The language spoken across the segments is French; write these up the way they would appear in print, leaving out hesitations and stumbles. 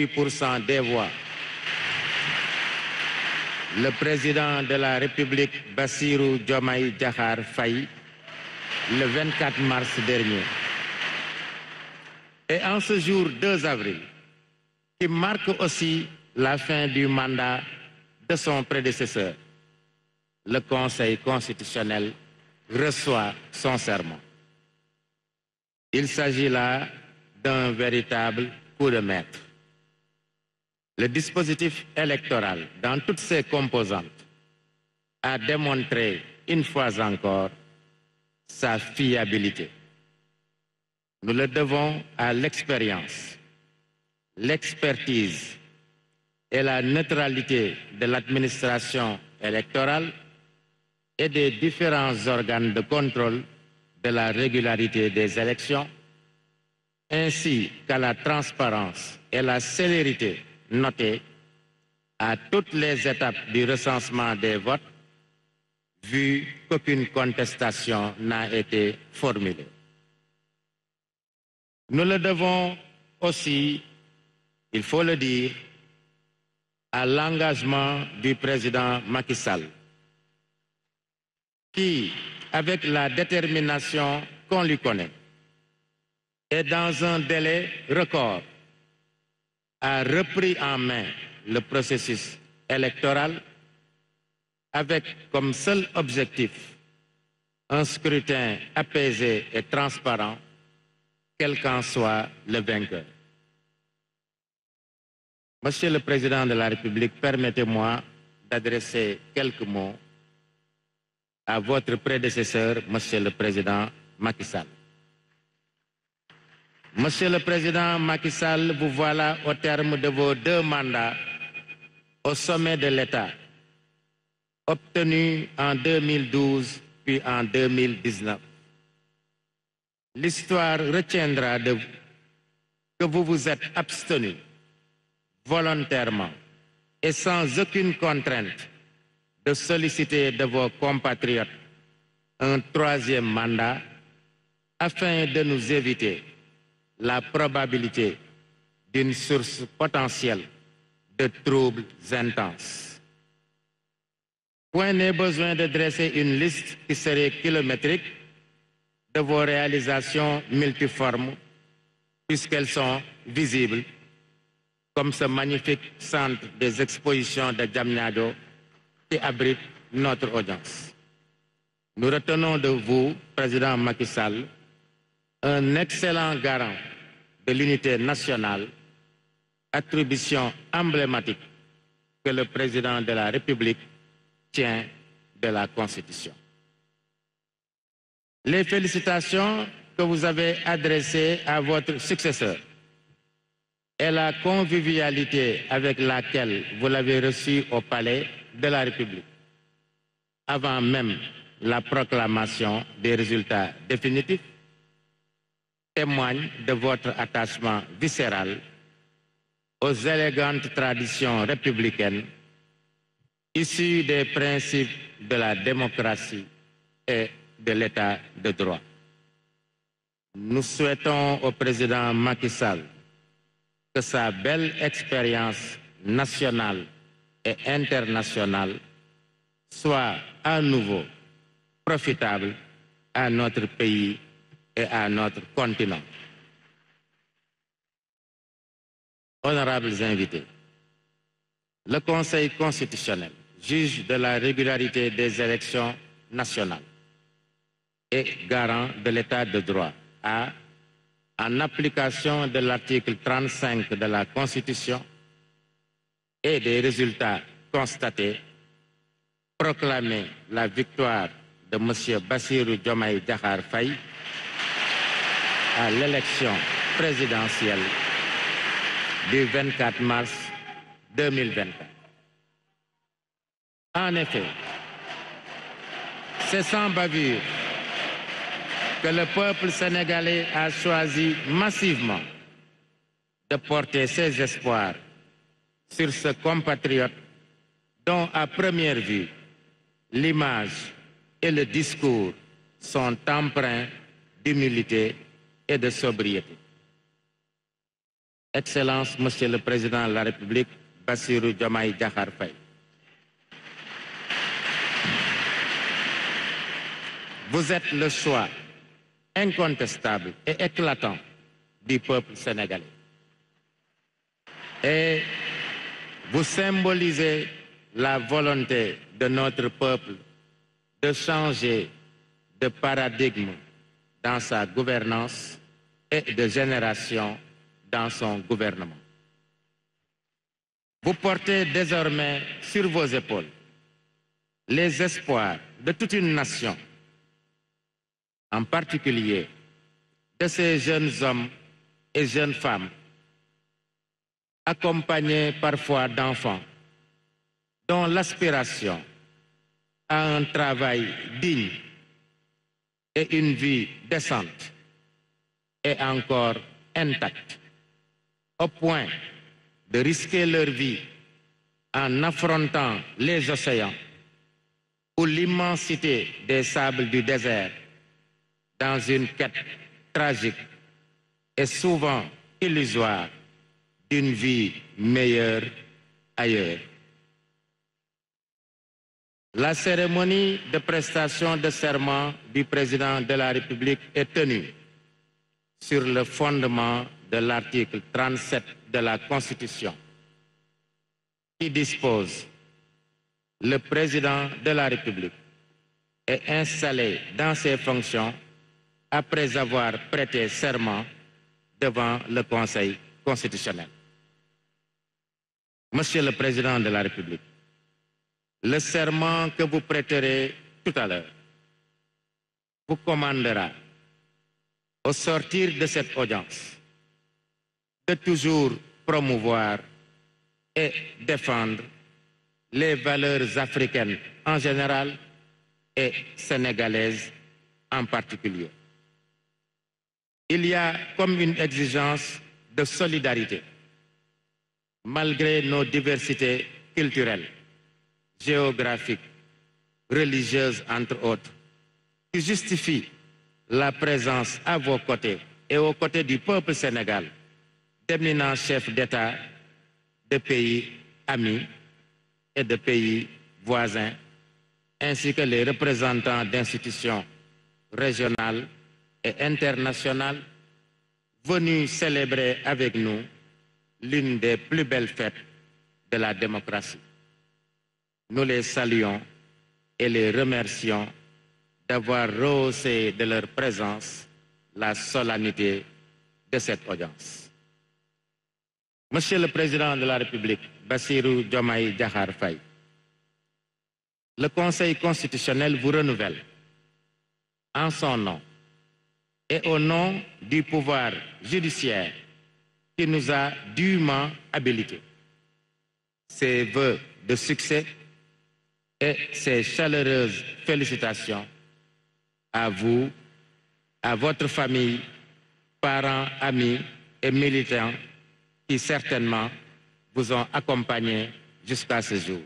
8% des voix. Le président de la République, Bassirou Diomaye Diakhar Faye, le 24 mars dernier. Et en ce jour 2 avril, qui marque aussi la fin du mandat de son prédécesseur, le Conseil constitutionnel reçoit son serment. Il s'agit là d'un véritable coup de maître. Le dispositif électoral, dans toutes ses composantes, a démontré une fois encore sa fiabilité. Nous le devons à l'expérience, l'expertise et la neutralité de l'administration électorale et des différents organes de contrôle de la régularité des élections, ainsi qu'à la transparence et la célérité notée à toutes les étapes du recensement des votes, vu qu'aucune contestation n'a été formulée. Nous le devons aussi, il faut le dire, à l'engagement du président Macky Sall, qui, avec la détermination qu'on lui connaît, et dans un délai record, a repris en main le processus électoral avec comme seul objectif un scrutin apaisé et transparent, quel qu'en soit le vainqueur. Monsieur le Président de la République, permettez-moi d'adresser quelques mots à votre prédécesseur, Monsieur le Président Macky Sall. Monsieur le Président Macky Sall, vous voilà au terme de vos 2 mandats au sommet de l'État, obtenus en 2012 puis en 2019. L'histoire retiendra de vous que vous vous êtes abstenu volontairement et sans aucune contrainte de solliciter de vos compatriotes un 3e mandat afin de nous éviter la probabilité d'une source potentielle de troubles intenses. Point n'est besoin de dresser une liste qui serait kilométrique de vos réalisations multiformes, puisqu'elles sont visibles, comme ce magnifique centre des expositions de Diamniadio qui abrite notre audience. Nous retenons de vous, Président Macky Sall, un excellent garant de l'unité nationale, attribution emblématique que le Président de la République tient de la Constitution. Les félicitations que vous avez adressées à votre successeur et la convivialité avec laquelle vous l'avez reçu au Palais de la République, avant même la proclamation des résultats définitifs, témoignent de votre attachement viscéral aux élégantes traditions républicaines issues des principes de la démocratie et de l'État de droit. Nous souhaitons au président Macky Sall que sa belle expérience nationale et internationale soit à nouveau profitable à notre pays et à notre continent. Honorables invités, le Conseil constitutionnel, juge de la régularité des élections nationales et garant de l'État de droit, a, en application de l'article 35 de la Constitution et des résultats constatés, proclamé la victoire de M. Bassirou Diomaye Diakhar Faye à l'élection présidentielle du 24 mars 2024. En effet, c'est sans bavure que le peuple sénégalais a choisi massivement de porter ses espoirs sur ce compatriote dont, à première vue, l'image et le discours sont empreints d'humilité et de sobriété. Excellence, Monsieur le Président de la République, Bassirou Diomaye Diakhar Faye. Vous êtes le choix incontestable et éclatant du peuple sénégalais. Et vous symbolisez la volonté de notre peuple de changer de paradigme dans sa gouvernance et de génération dans son gouvernement. Vous portez désormais sur vos épaules les espoirs de toute une nation, en particulier de ces jeunes hommes et jeunes femmes, accompagnés parfois d'enfants, dont l'aspiration à un travail digne et une vie décente est encore intacte, au point de risquer leur vie en affrontant les océans ou l'immensité des sables du désert dans une quête tragique et souvent illusoire d'une vie meilleure ailleurs. La cérémonie de prestation de serment du président de la République est tenue sur le fondement de l'article 37 de la Constitution, qui dispose: le président de la République est installé dans ses fonctions après avoir prêté serment devant le Conseil constitutionnel. Monsieur le Président de la République, le serment que vous prêterez tout à l'heure vous commandera, au sortir de cette audience, de toujours promouvoir et défendre les valeurs africaines en général et sénégalaises en particulier. Il y a comme une exigence de solidarité, malgré nos diversités culturelles, géographiques, religieuses entre autres, qui justifie la présence à vos côtés et aux côtés du peuple sénégal d'éminents chefs d'État de pays amis et de pays voisins, ainsi que les représentants d'institutions régionales et internationales venus célébrer avec nous l'une des plus belles fêtes de la démocratie. Nous les saluons et les remercions d'avoir rehaussé de leur présence la solennité de cette audience. Monsieur le Président de la République, Bassirou Diomaye Diakhar Faye, le Conseil constitutionnel vous renouvelle en son nom et au nom du pouvoir judiciaire qui nous a dûment habilités ses vœux de succès et ses chaleureuses félicitations à vous, à votre famille, parents, amis et militants qui certainement vous ont accompagnés jusqu'à ce jour.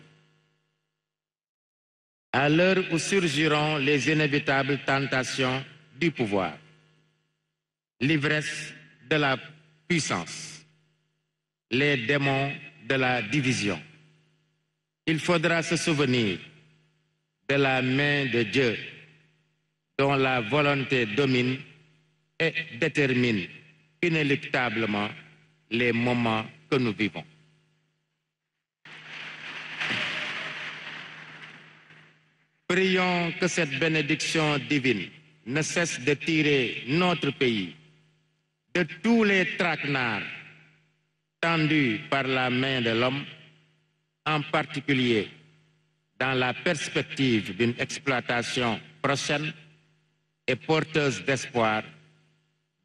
À l'heure où surgiront les inévitables tentations du pouvoir, l'ivresse de la puissance, les démons de la division, il faudra se souvenir de la main de Dieu dont la volonté domine et détermine inéluctablement les moments que nous vivons. Prions que cette bénédiction divine ne cesse de tirer notre pays de tous les traquenards tendus par la main de l'homme, en particulier dans la perspective d'une exploitation prochaine et porteuse d'espoir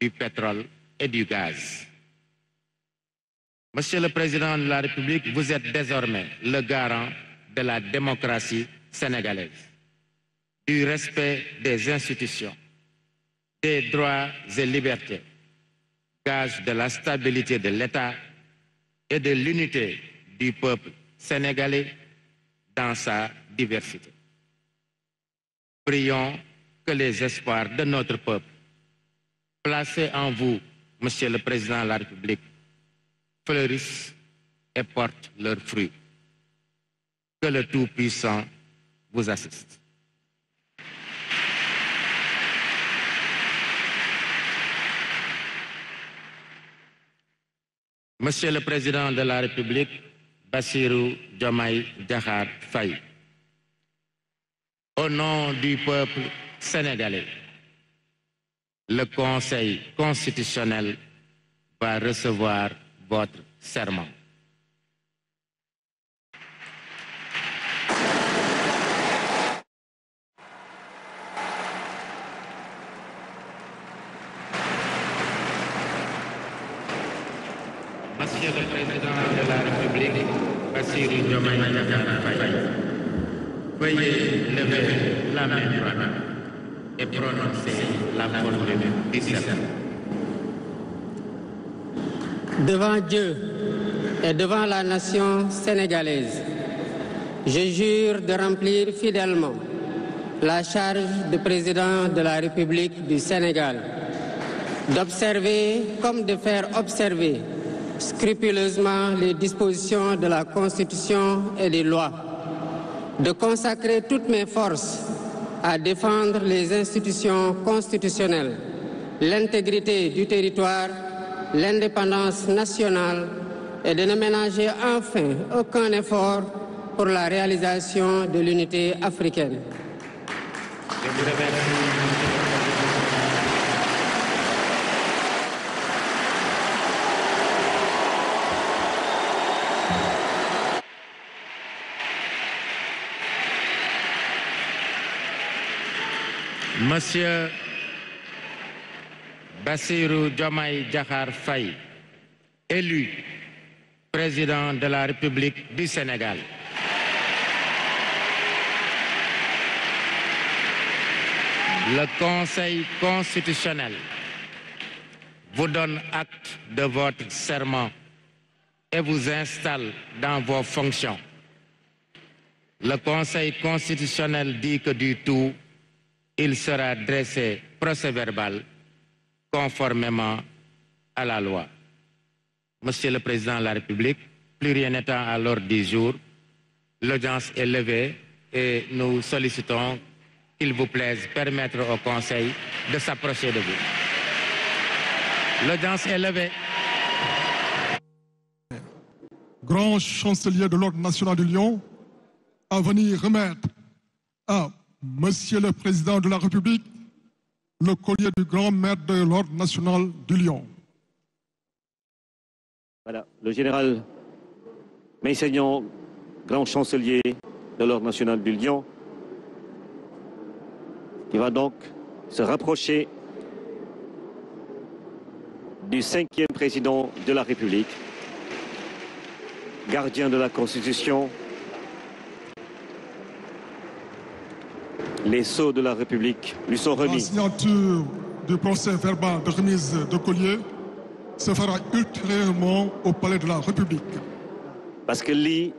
du pétrole et du gaz. Monsieur le Président de la République, vous êtes désormais le garant de la démocratie sénégalaise, du respect des institutions, des droits et libertés, gage de la stabilité de l'État et de l'unité du peuple sénégalais dans sa diversité. Prions que les espoirs de notre peuple, placés en vous, Monsieur le Président de la République, fleurissent et portent leurs fruits. Que le Tout-Puissant vous assiste. Monsieur le Président de la République, Bassirou Diomaye Diakhar Faye, au nom du peuple sénégalais, le Conseil constitutionnel va recevoir votre serment. Monsieur le Président de la République, Bassirou Diomaye Diakhar Faye, veuillez lever la main droite et prononcer la formule du serment. Devant Dieu et devant la nation sénégalaise, je jure de remplir fidèlement la charge de président de la République du Sénégal, d'observer comme de faire observer scrupuleusement les dispositions de la Constitution et des lois, de consacrer toutes mes forces à défendre les institutions constitutionnelles, l'intégrité du territoire, l'indépendance nationale et de ne ménager enfin aucun effort pour la réalisation de l'unité africaine. Je vous remercie. Monsieur Bassirou Diomaye Diakhar Faye, élu président de la République du Sénégal. Le Conseil constitutionnel vous donne acte de votre serment et vous installe dans vos fonctions. Le Conseil constitutionnel dit que du tout, il sera dressé procès-verbal conformément à la loi. Monsieur le Président de la République, plus rien n'étant à l'ordre du jour, l'audience est levée et nous sollicitons qu'il vous plaise permettre au Conseil de s'approcher de vous. L'audience est levée. Grand chancelier de l'Ordre national du Lion, à venir remettre à Monsieur le Président de la République le collier du grand maître de l'Ordre national du Lion. Voilà, le général Meissegnan, grand chancelier de l'Ordre national du Lion, qui va donc se rapprocher du 5e président de la République, gardien de la Constitution. Les sceaux de la République lui sont remis. La signature du procès verbal de remise de collier se fera ultérieurement au palais de la République. Parce que lui,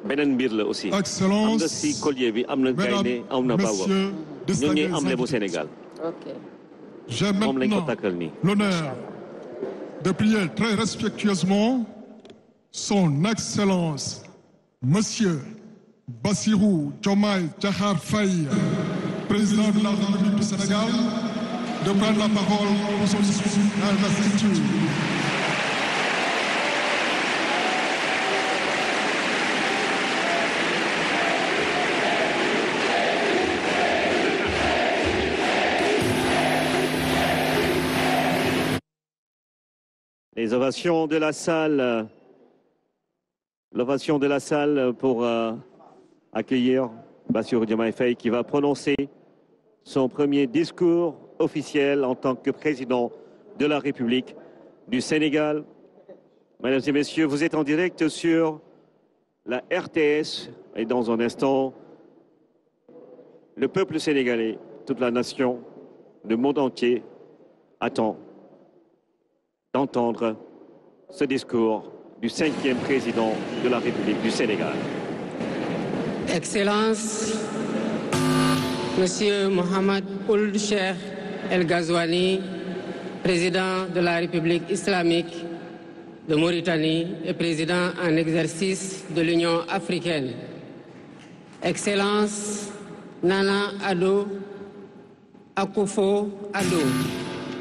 benen mbir la aussi. Excellence, amna si collier bi amna gaynde amna bawa. Ñun ñi am le bu Sénégal. J'ai maintenant l'honneur de prier très respectueusement son Excellence, Monsieur Bassirou Diomaye Diakhar Faye, président de la République du Sénégal, de prendre la parole pour son discours d'investiture. Les ovations de la salle. L'ovation de la salle pour accueillir Bassirou Diomaye Faye qui va prononcer son premier discours officiel en tant que président de la République du Sénégal. Mesdames et messieurs, vous êtes en direct sur la RTS et dans un instant, le peuple sénégalais, toute la nation, le monde entier attend d'entendre ce discours du 5e président de la République du Sénégal. Excellences, Monsieur Mohamed Ould Cheikh El Ghazouani, président de la République islamique, de Mauritanie et président en exercice de l'Union africaine. Excellence Nana Addo Akufo-Addo,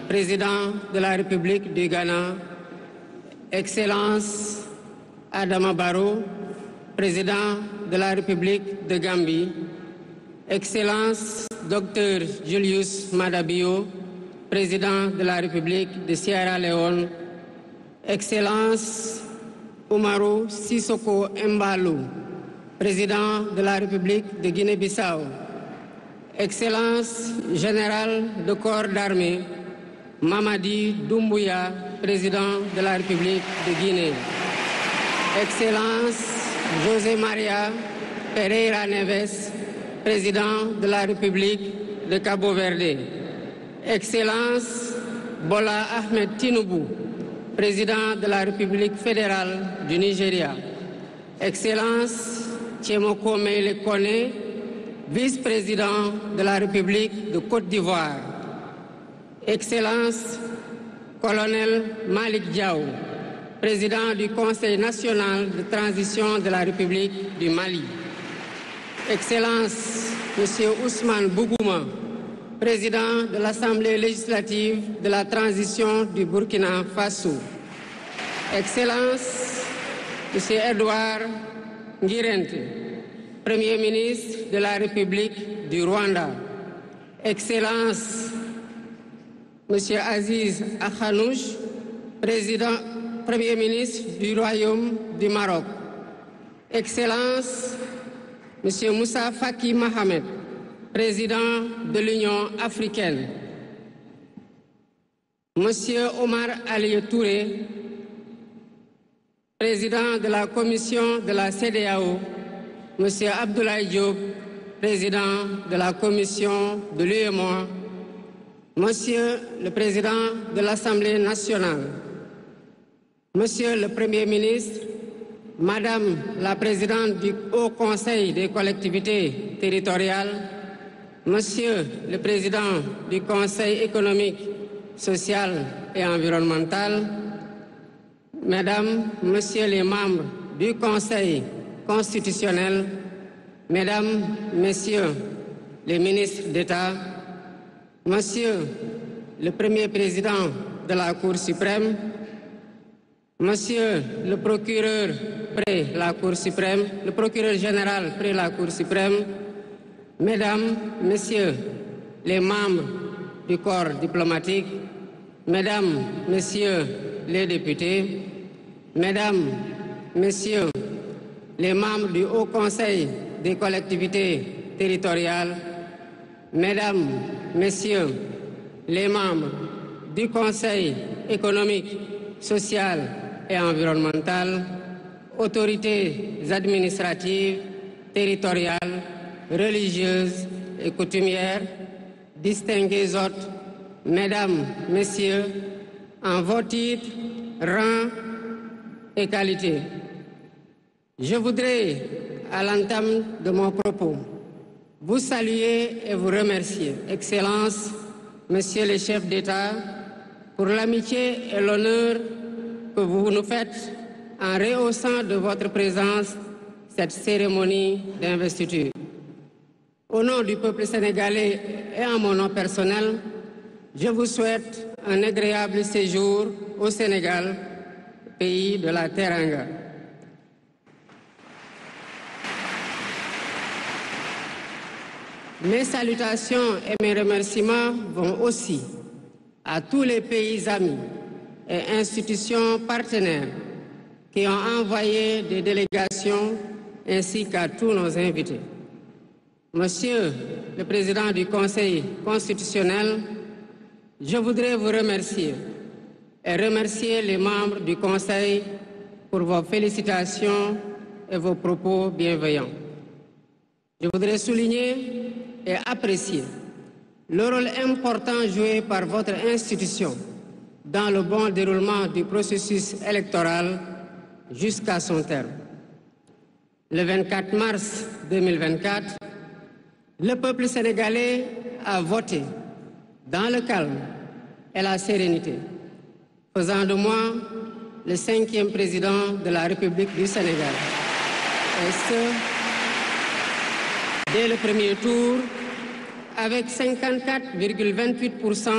président de la République du Ghana. Excellence Adama Barrow, président de la République de Gambie. Excellence Dr Julius Maada Bio, président de la République de Sierra Leone. Excellence Umaru Sissoko Embalou, président de la République de Guinée-Bissau. Excellence Général de Corps d'Armée Mamadi Doumbouya, président de la République de Guinée. Excellence José Maria Pereira Neves, président de la République de Cabo Verde. Excellence Bola Ahmed Tinubu, président de la République fédérale du Nigeria. Excellence Tchemoko Meïle Kone, vice-président de la République de Côte d'Ivoire. Excellence Colonel Malik Diaw, président du Conseil national de transition de la République du Mali. Excellence Monsieur Ousmane Bougouma, président de l'Assemblée législative de la transition du Burkina Faso. Excellence Monsieur Edouard Ngirente, Premier ministre de la République du Rwanda. Excellence Monsieur Aziz Akhanouch, Premier ministre du Royaume du Maroc. Excellence Monsieur Moussa Faki Mohamed, président de l'Union africaine. Monsieur Omar Ali Touré, président de la commission de la CEDEAO. Monsieur Abdoulaye Diop, président de la commission de l'UEMOA. Monsieur le président de l'Assemblée nationale. Monsieur le Premier ministre, Madame la présidente du Haut Conseil des collectivités territoriales, Monsieur le président du Conseil économique, social et environnemental, Mesdames, Messieurs les membres du Conseil constitutionnel, Mesdames, Messieurs les ministres d'État, Monsieur le Premier président de la Cour suprême, Monsieur le procureur près la Cour suprême, le procureur général près la Cour suprême, Mesdames, Messieurs les membres du corps diplomatique, Mesdames, Messieurs les députés, Mesdames, Messieurs les membres du Haut Conseil des collectivités territoriales, Mesdames, Messieurs les membres du Conseil économique, social et environnemental, autorités administratives, territoriales, religieuses et coutumières, distingués hôtes, Mesdames, Messieurs, en vos titres, rangs et qualités. Je voudrais, à l'entame de mon propos, vous saluer et vous remercier, Excellences, Messieurs les chefs d'État, pour l'amitié et l'honneur que vous nous faites en rehaussant de votre présence cette cérémonie d'investiture. Au nom du peuple sénégalais et en mon nom personnel, je vous souhaite un agréable séjour au Sénégal, pays de la Teranga. Mes salutations et mes remerciements vont aussi à tous les pays amis et institutions partenaires qui ont envoyé des délégations ainsi qu'à tous nos invités. Monsieur le Président du Conseil constitutionnel, je voudrais vous remercier et remercier les membres du Conseil pour vos félicitations et vos propos bienveillants. Je voudrais souligner et apprécier le rôle important joué par votre institution dans le bon déroulement du processus électoral jusqu'à son terme. Le 24 mars 2024, le peuple sénégalais a voté dans le calme et la sérénité, faisant de moi le 5e président de la République du Sénégal. Et ce, dès le premier tour, avec 54,28%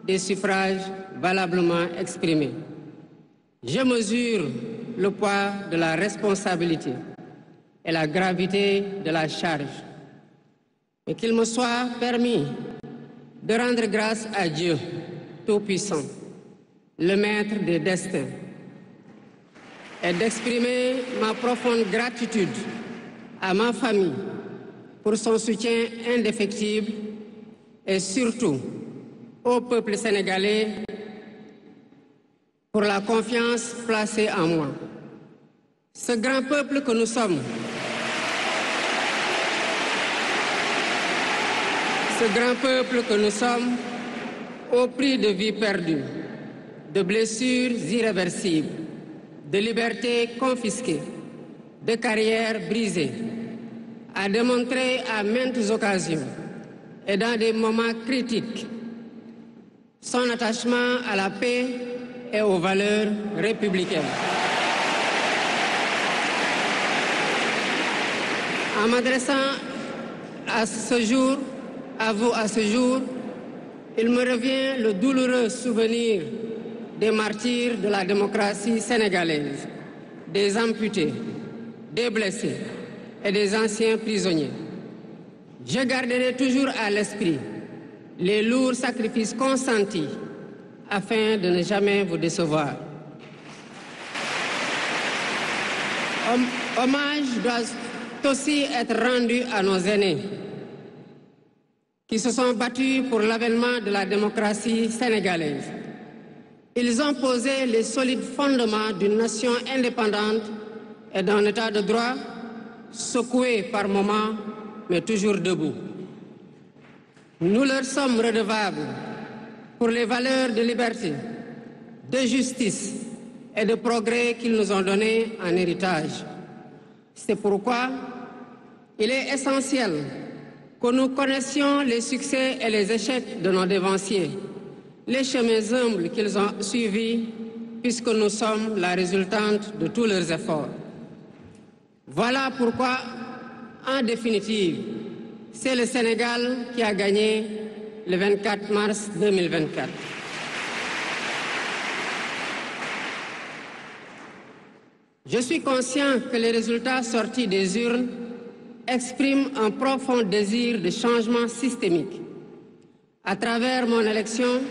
des suffrages valablement exprimés. Je mesure le poids de la responsabilité et la gravité de la charge. Et qu'il me soit permis de rendre grâce à Dieu Tout-Puissant, le Maître des destins, et d'exprimer ma profonde gratitude à ma famille pour son soutien indéfectible et surtout au peuple sénégalais pour la confiance placée en moi. Ce grand peuple que nous sommes, au prix de vies perdues, de blessures irréversibles, de libertés confisquées, de carrières brisées, a démontré à maintes occasions et dans des moments critiques son attachement à la paix et aux valeurs républicaines. En m'adressant à vous à ce jour, il me revient le douloureux souvenir des martyrs de la démocratie sénégalaise, des amputés, des blessés et des anciens prisonniers. Je garderai toujours à l'esprit les lourds sacrifices consentis afin de ne jamais vous décevoir. Hommage doit aussi être rendu à nos aînés qui se sont battus pour l'avènement de la démocratie sénégalaise. Ils ont posé les solides fondements d'une nation indépendante et d'un état de droit secoué par moments, mais toujours debout. Nous leur sommes redevables pour les valeurs de liberté, de justice et de progrès qu'ils nous ont données en héritage. C'est pourquoi il est essentiel que nous connaissions les succès et les échecs de nos dévanciers, les chemins humbles qu'ils ont suivis, puisque nous sommes la résultante de tous leurs efforts. Voilà pourquoi, en définitive, c'est le Sénégal qui a gagné le 24 mars 2024. Je suis conscient que les résultats sortis des urnes expriment un profond désir de changement systémique. À travers mon élection,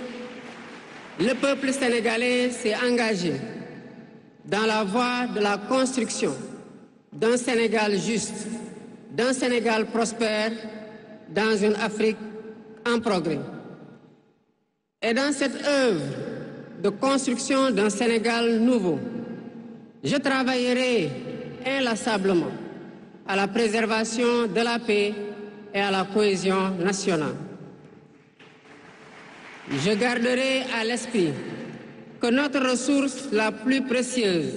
le peuple sénégalais s'est engagé dans la voie de la construction d'un Sénégal juste, d'un Sénégal prospère, dans une Afrique en progrès. Et dans cette œuvre de construction d'un Sénégal nouveau, je travaillerai inlassablement à la préservation de la paix et à la cohésion nationale. Je garderai à l'esprit que notre ressource la plus précieuse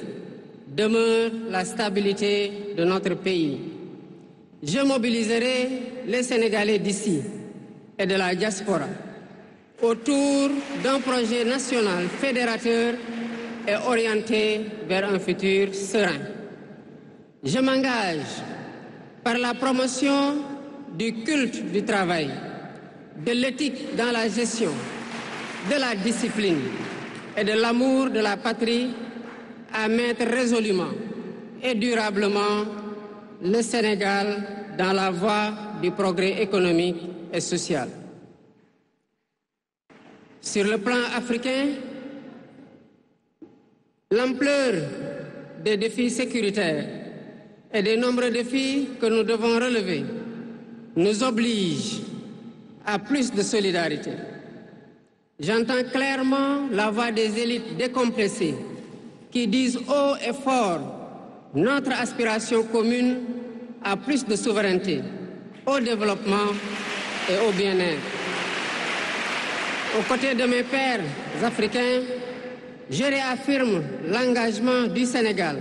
demeure la stabilité de notre pays. Je mobiliserai les Sénégalais d'ici et de la diaspora autour d'un projet national fédérateur et orienté vers un futur serein. Je m'engage par la promotion du culte du travail, de l'éthique dans la gestion, de la discipline et de l'amour de la patrie à mettre résolument et durablement le Sénégal dans la voie du progrès économique et social. Sur le plan africain, l'ampleur des défis sécuritaires et des nombreux défis que nous devons relever nous oblige à plus de solidarité. J'entends clairement la voix des élites décompressées qui disent haut et fort notre aspiration commune à plus de souveraineté, au développement et au bien-être. Aux côtés de mes pairs africains, je réaffirme l'engagement du Sénégal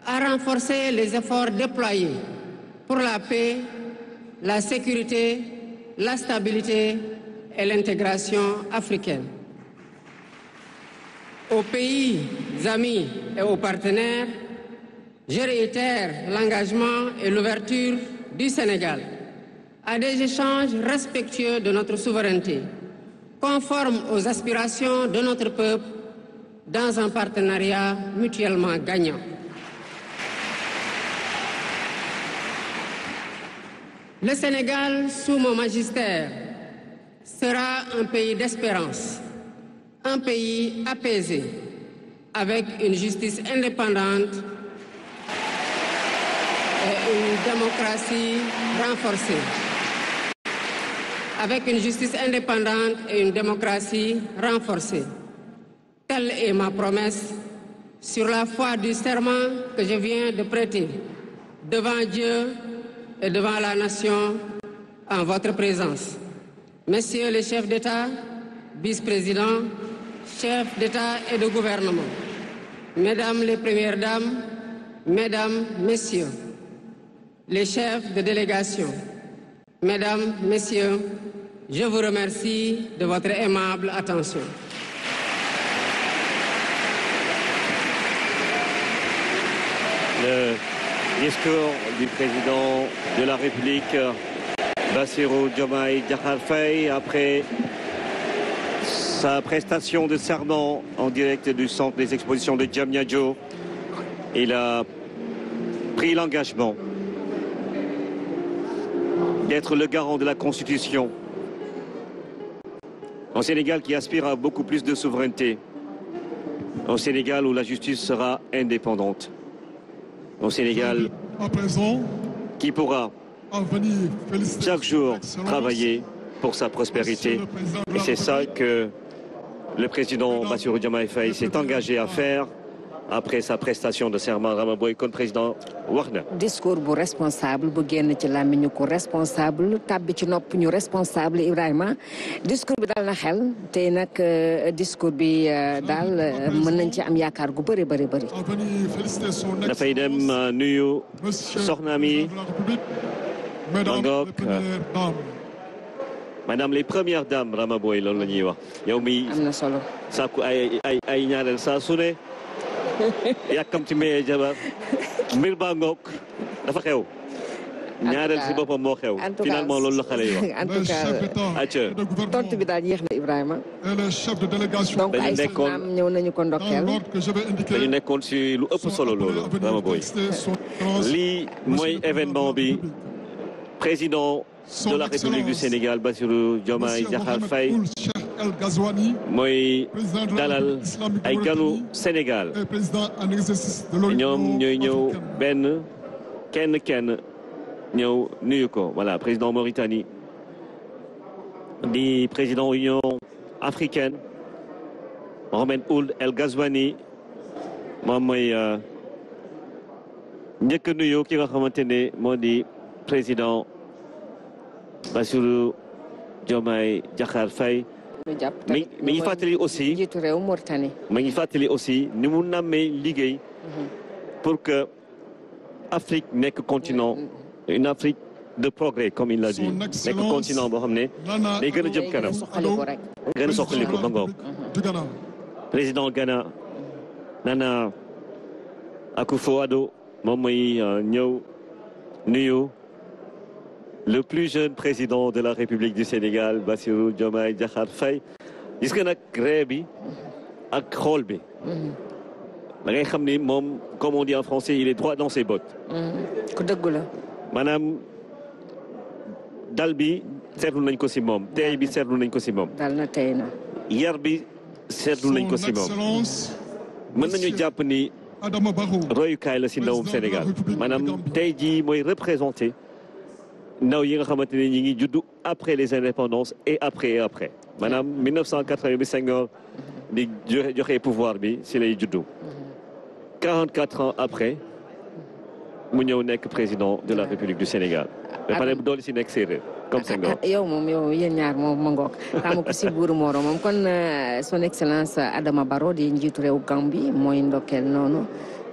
à renforcer les efforts déployés pour la paix, la sécurité, la stabilité et l'intégration africaine. Au pays amis et aux partenaires, je réitère l'engagement et l'ouverture du Sénégal à des échanges respectueux de notre souveraineté, conformes aux aspirations de notre peuple, dans un partenariat mutuellement gagnant. Le Sénégal, sous mon magistère, sera un pays d'espérance, un pays apaisé, avec une justice indépendante et une démocratie renforcée. Avec une justice indépendante et une démocratie renforcée. Telle est ma promesse sur la foi du serment que je viens de prêter devant Dieu et devant la nation en votre présence. Messieurs les chefs d'État, vice-présidents, chefs d'État et de gouvernement, Mesdames les Premières Dames, Mesdames, Messieurs, les chefs de délégation, Mesdames, Messieurs, je vous remercie de votre aimable attention. Le discours du président de la République, Bassirou Diomaye Diakhar Faye, après sa prestation de serment en direct du centre des expositions de Diamniadio. Il a pris l'engagement d'être le garant de la Constitution. Au Sénégal qui aspire à beaucoup plus de souveraineté. Au Sénégal où la justice sera indépendante. Au Sénégal qui pourra chaque jour travailler pour sa prospérité. Et c'est ça que le président Bassirou Diomaye Faye s'est engagé à faire après sa prestation de serment. Rama Boye kon président wax na. Discours bu responsable bu génn ci làmmiñu ko responsable tàbbi ci nopp ñu responsable Ibrahima discours bi dal na xel tey nag discours bi daal mën nañ ci am yaakaar gu bëri bëri bëri. dafay dem nuyu soxnaam yi mangook madame les premières dames Rama Boye loolu la ñuy wax yow mi am na solo sàkku ay ñaareel saa su ne yàkkam ci maye jabar mbir baa ngoog dafa xew ñaareel si boppam moo xew finalement loolu la xale yi wax en tout cas tontu bi daal yéex na Ibrahima donc ay soxnaam ñëw nañu ko ndokkeel dañu nekkoon si lu ëpp solo loolu Rama Boye lii mooy événement bi président de la République du Sénégal Bassirou Diomaye Diakhar Faye mooy dalal ay ganu Sénégal ñoom ñooy ñëw benn kenn ñëw nuyu ko voilà président Mauritanie di président Union africaine Mohamed Ould El Ghazouani moom mooy njëkk nuyu ki nga xamante ne moo di président Bassirou Diomaye Diakhar Faye mi ngi fàttali aussi jiitu réew Mauritanie mi ngi fàttali aussi ni mu nammee liggéey pour que Afrique nekk continent une Afrique de progrès comme il l'a dit nekk continent boo xam ne day gën a jëm kanam gën a soxaliku ba ngoog président Ghana Nana Akufo-Addo moom mooy ñëw nuyu le plus jeune président de la République du Sénégal Bassirou Diomaye Diakhar Faye gis nga nag ree bi ak xool bi da ngay xam ni moom comme on dit en français il est droit dans ses bottes ku dëggu la maanaam dal bi seetlu nañ ko si moom tey bi seetlu nañ ko si moom dal na tey na yar bi seetlu nañ ko si moom mën nañu jàpp ni royukaay la si ndawum Sénégal maanaam tey jii mooy représenté ndaw yi nga xamante ne ñi ngi juddu après les indépendances et après maanaam 1980 bi Senghor di joxe pouvoir bi si lay juddu 44 ans après mu ñëw nekk président de la République du Sénégal ba pare doole si nekk séeréer comme Senghor yow moom yow yéen ñaar moom ma ngoog xamu ko si buuru Moro moom kon son excellence Adama Barrow di njiitu réew Gambie mooy ndokkeel noonu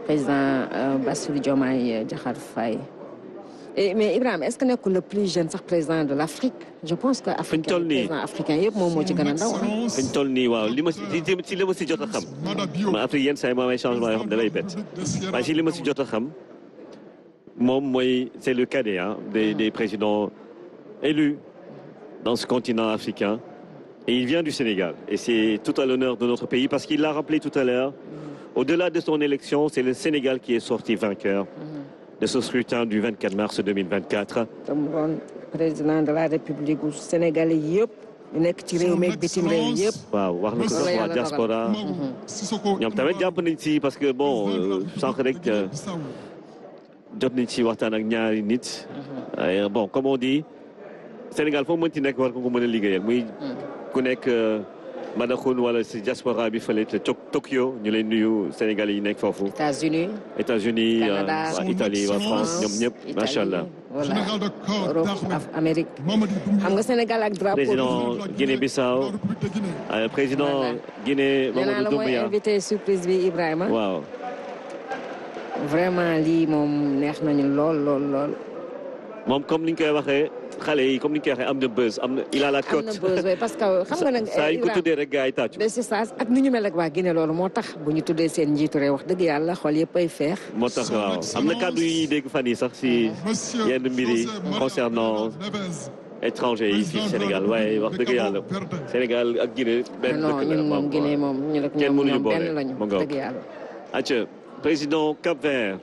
président Bassirou Diomaye Diakhar Faye Mais Ibrahim, est-ce que n'est le plus jeune président de l'Afrique? Je pense que président africain yëpp moom moo ci gën a ndaw. fi ñu toll nii waaw li ma si jot a xam ma Afrique yenn saa yi moo am changement yoo xam da lay bett waaye si li ma si jot a xam moom mooy c'est le cadet des présidents élus dans ce continent africain et il vient du Sénégal et c'est tout à l'honneur de notre pays parce qu'il l'a rappelé tout à l'heure. Au-delà de son élection, c'est le Sénégal qui est sorti vainqueur de ce scrutin du 24 mars 2024. Président de la République du Sénégal yëpp nekk ci réew mi ak bitim réew yëpp. waaw wax na ko sax waa diaspora ñoom tamit jàpp nañ ci parce que bon sànq rek jot nañ ci waxtaan ak ñaari nit. Bon comme on dit Sénégal foo mënti nekk war ko mën a liggéeyal muy ku nekk Madaxun wala si diaspora bi fële te Tokyo ñu leen nuyu Sénégalais yi nekk foofu. États-Unis waa Italie waa France ñoom ñëpp macha allah. voilà Europe Amérique. xam nga Sénégal ak drapeau. président Guinée-Bissau président Guinée Mamadou Doumbouya. mooy invité surprise bi Ibrahima. waaw. vraiment lii moom neex nañu lool. moom comme ni ñu koy waxee. xale yi comme ni ñu koy waxee am na buzz il a la cote. am na buzz oui parce que xam nga nag. saa yu ko tuddee rek gars yi tàccu. c'est ça ak ni ñu mel ak waa Guinée loolu moo tax bu ñu tuddee seen njiitu réew wax dëgg yàlla xol yëpp ay feex. moo tax waaw am na kàddu yi dégg fan yi sax si yenn mbir yi concernant étranger yi fii Sénégal waaye wax dëgg yàlla Sénégal ak Guinée. benn dëkk la ñun moom Guinée moom ñu ne kenn mënuñu boole benn lañu wax dëgg yàlla. acca président Cap-Vert.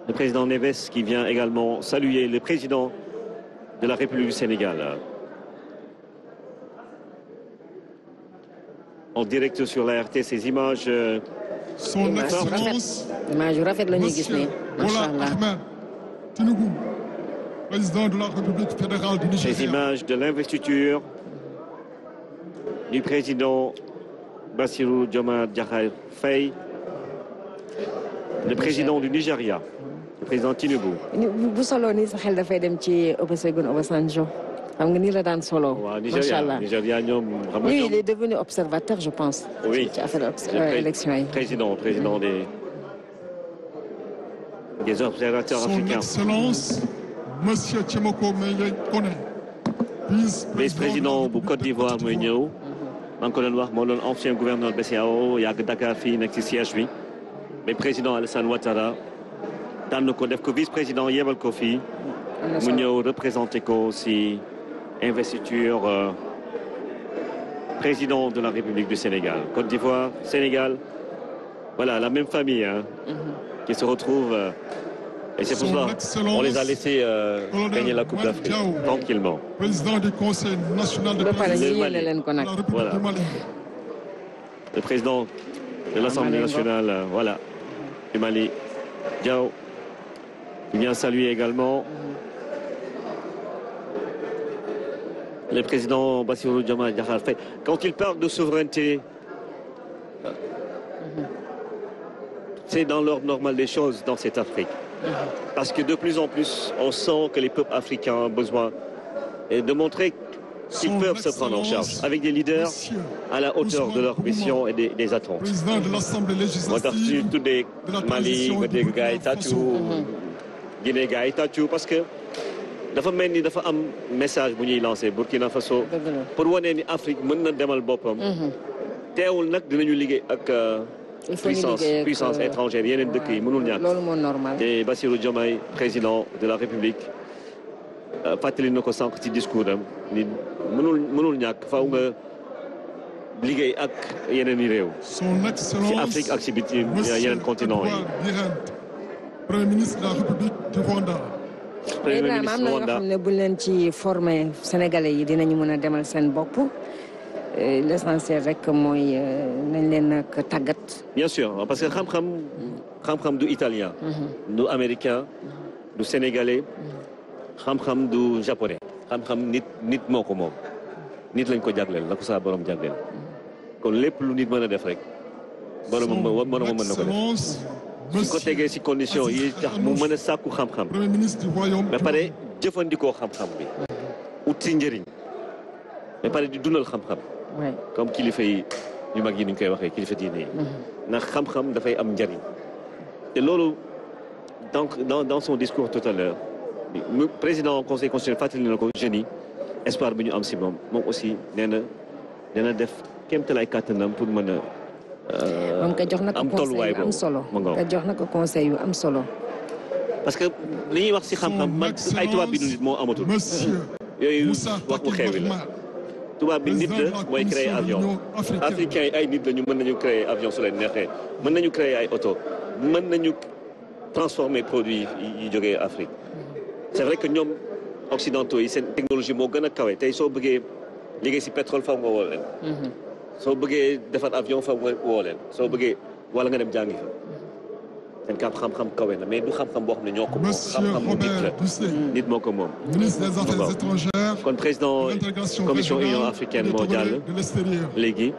Le président Neves qui vient également saluer le président de la République du Sénégal. En direct sur la RT, ces images. Son Excellence, Monsieur Bola Ahmed Tinubu, président de la République fédérale du Nigeria. Ces images de l'investiture du président Bassirou Diomaye Diakhar Faye, le président du Nigeria. Le président Tinubu. bu solo nii sa xel dafay dem ci Olusegun Obasanjo xam nga nii la daan solo. waaw Nigeria ñoom xam nga lui il est devenu observateur je pense. oui ci affaire élection yi. président des observateurs africains. Son Excellence Monsieur Tchemoko Meye Kone, vice-président bu Côte d'Ivoire mooy ñëw. maa ngi ko doon wax moo doon ancien gouverneur BCEAO yàgg Dakar fii nekk ci siège bi mais président Alassane Ouattara. tànn ko def ko vice-président yebal ko fii mu ñëw représenté ko ci investiture président de la République du Sénégal. Côte d'Ivoire, Sénégal, voilà la même famille qui se retrouve et c'est pour ça on les a laissés gagner la Coupe d'Afrique tranquillement. Président du Conseil national de voilà. Le président de l'Assemblée nationale voilà du Mali, Diao. Il vient saluer également le président Bassirou Diomaye Diakhar Faye. Quand il parle de souveraineté, c'est dans l'ordre normal des choses dans cette Afrique. Parce que de plus en plus, on sent que les peuples africains ont besoin de montrer qu'ils peuvent se prendre en charge avec des leaders à la hauteur de leur mission et des attentes. Président de l'Assemblée législative tout des Mali, des Guinée gars yi tàccu parce que dafa mel ni dafa am message bu ñuy lancé Burkina Faso pour wane ni Afrique mën na demal boppam teewul nag dinañu liggéey ak puissance étrangère yeneen dëkk yi mënul ñàkk loolu moo normal te Bassirou Diomaye président de la République fàttali na ko sànq ci discours am ni mënul ñàkk faaw nga liggéey ak yeneen i réew ci Afrique ak ci biti yeneen continent yi. Premier ministre de la République du Rwanda. Premier ministre am na ñoo xam ne bu leen ci formé Sénégalais yi dinañu mën a demal seen bopp l'essentiel rek mooy nañ leen nag tàggat. Bien sûr parce que xam-xam du italien. du américain du sénégalais. xam-xam du japonais. xam-xam nit moo ko moom nit lañ ko jagleel la ko saa borom jagleel kon lépp lu nit mën a def rek borom mën na ko def. su ko tegee ci condition yi tax mu mën a sàkku xam-xam ba pare jëfandikoo xam-xam bi ut ci njëriñ ba pare di dundal xam-xam comme kilifa yi ñu mag yi ni ñu koy waxee kilifa diine yi ndax xam-xam dafay am njëriñ te loolu donc dans son discours tout à l'heure le président du conseil constitutionnel fàttali na ko jeunes yi espoir bi ñu am si moom aussi nee na dina def kéemtalaay kàttanam pour mën a moom ka jox na ko conseil yu am solo ka jox na ko conseil yu am solo parce que li ñuy wax si xam-xam man ay tubaab bi nit moo amatul yooyu waxu xeewi la tubaab bi nit la mooy créer avion africain yi ay nit la ñu mën nañu créer avion su leen neexee mën nañu créer ay oto mën nañu transformer produits yi jógee Afrique c'est vrai que ñoom occidentaux yi seen technologie moo gën a kawe tey soo bëggee liggéey si pétrole faw nga woo leen soo bëggee defar avion faw nga woo leen soo bëggee wala nga dem jàngi fa seen xam-xam kawe na mais du xam-xam boo xam ne ñoo ko moom xam-xam nit la nit moo ko moom ministre des Affaires étrangères kon président commission union africaine moo jàll léegi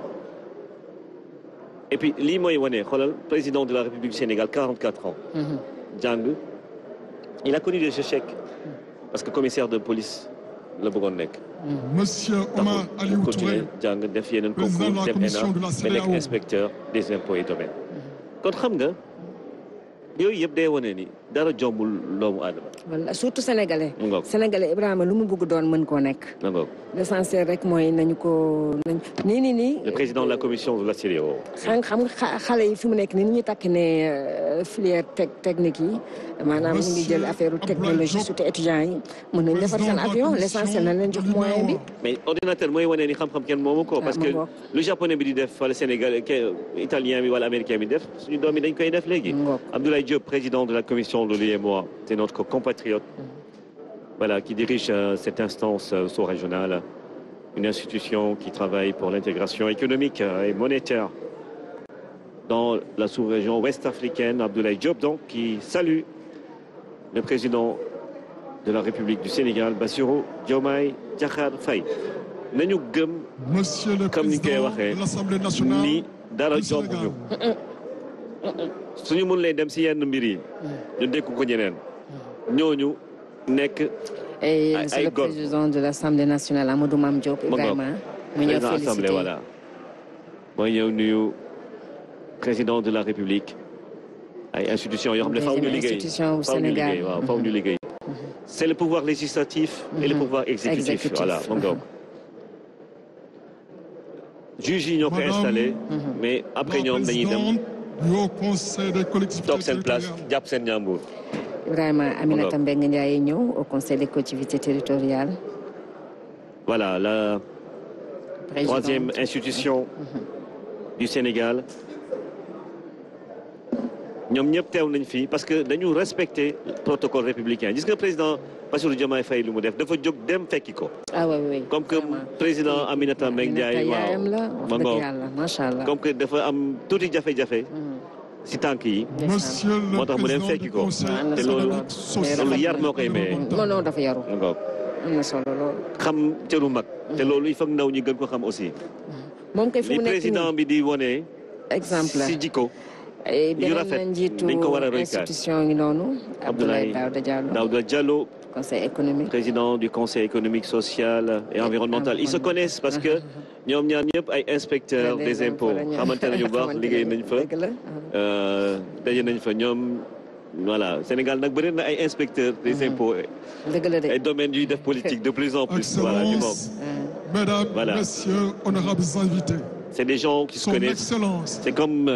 et puis lii mooy wane xoolal président de la République du Sénégal 44 ans jàng il a connu des échecs parce que commissaire de police la bëggoon nekk monsieur Omar Aliou Touré jàng def yeneen concours dem ENA ba nekk inspecteur des impôts et domaines kon xam nga yooyu yëpp day wane ni dara jombul doomu aadama. wala surtout sénégalais. sénégalais Ibrahima lu mu bëgg doon mën koo nekk. l'essentiel rek mooy nañu ko nii. le président de la commission de la CEDEAO. xam nga xale yi fi mu nekk nii ni ñuy takk ne filière technique yi maanaam ñu ngi jël affaire technologie surtout étudiants yi mën nañu defar seen avion l'essentiel na leen jox moyen bi. mais ordinateur mooy wane ni xam-xam kenn moomu ko. parce que lu japonais bi di def wala sénégalais italien bi wala américain bi def suñu doom yi dañ koy def léegi. Abdoulaye Diop, président de la commission de l'UEMOA, c'est notre compatriote, voilà, qui dirige cette instance sous-régionale, une institution qui travaille pour l'intégration économique et monétaire dans la sous-région ouest-africaine. Abdoulaye Diop, donc, qui salue le président de la République du Sénégal, Bassirou Diomaye Diakhar Faye. Monsieur le président de l'Assemblée nationale du Sénégal. suñu mën lay dem si yenn mbir yi ñu dékk ko ñeneen ñooñu nekk et c'est le président de l'Assemblée nationale Amadou Mame Diop Ibrahima mu ñëw félicité voilà mooy ñëw nuyu président de la République ay institutions yoo xam ne faw ñu liggéey faw ñu liggéey c'est le pouvoir législatif et le pouvoir exécutif voilà moom donc juge yi ñoo ko installé mais après ñoom dañuy dem au conseil des collectivités toog seen place jàpp seen ñaambur. Ibrahima Aminata Mbengue Ndiaye ñëw au conseil des collectivités territoriales. Voilà la troisième institution du Sénégal. ñoom ñëpp teew nañ fii parce que dañu respecter protocole républicain gis nga président Bassirou Diomaye Faye lu mu def dafa jóg dem fekki ko. ah oui comme que président Aminata Mbengue Ndiaye waaw macha allah comme que dafa am tuuti jafe-jafe. si tànk yi. moo tax mu dem fekki ko. te loolu yar moo koy maye. non dafa yaru. am na solo lool. xam cëru mag. te loolu il faut ndaw ñi gën ko xam aussi. moom kay fu mu nekk nii président bi di wone. exemple si jikko. yu rafet dañ ko war a roy institution ngi noonu. Abdoulaye Daouda Diallo. conseil économique. président du conseil économique social et environnemental. Ils se connaissent parce que ñoom ñaar ñëpp ay inspecteurs des impôts xamante nañu baax liggéey nañ fa. daje nañ fa ñoom voilà Sénégal nag bëri na ay inspecteurs des impôts. ay domaines yuy def politique de plus en plus. voilà du moom. Mesdames, Messieurs, honorables invités. C'est des gens qui se connaissent. C'est comme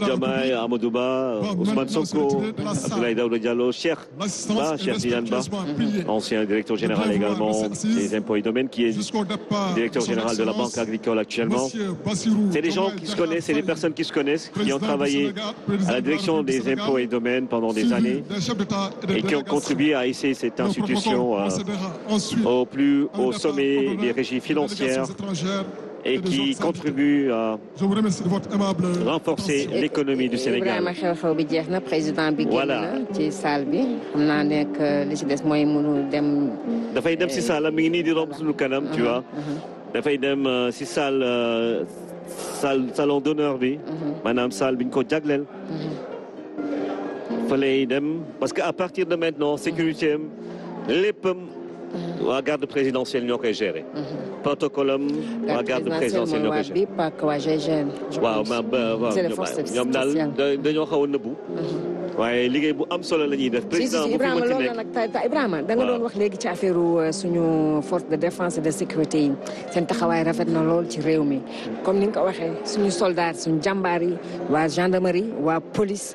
Diomaye, Amadou Ba, Ousmane Sonko, Abdoulaye Daouda Diallo, Cheikh Tidiane Ba, ancien directeur général également des impôts et domaines, qui est directeur général de la Banque agricole actuellement. C'est des gens qui se connaissent, c'est des personnes qui se connaissent, qui ont travaillé à la direction des impôts et domaines pendant des années et qui ont contribué à hisser cette institution au plus haut sommet des régies financières et qui contribue à renforcer l'économie du Sénégal. Voilà. dafay dem si salle mi ngi nii di romb suñu kanam tu vois. dafay dem si salle salon d'honneur bi. maanaam salle bi ñu ko jagleel. fa lay dem parce que à partir de maintenant sécurité am léppam waa garde présidentielle ñoo koy gérer. protocole am waa garde présidentielle ñoo koy gérer. waaw ñoom daal dañoo xaw a nëbbu. waaye liggéey bu am solo la ñuy def. président bu fi Ibrahima loolu la nag Ibrahima da nga doon wax léegi ci affaire suñu force de défense et de sécurité yi seen taxawaay rafet na lool ci réew mi comme ni nga ko waxee suñu soldats suñu jàmbaar yi waa gendarmerie waa police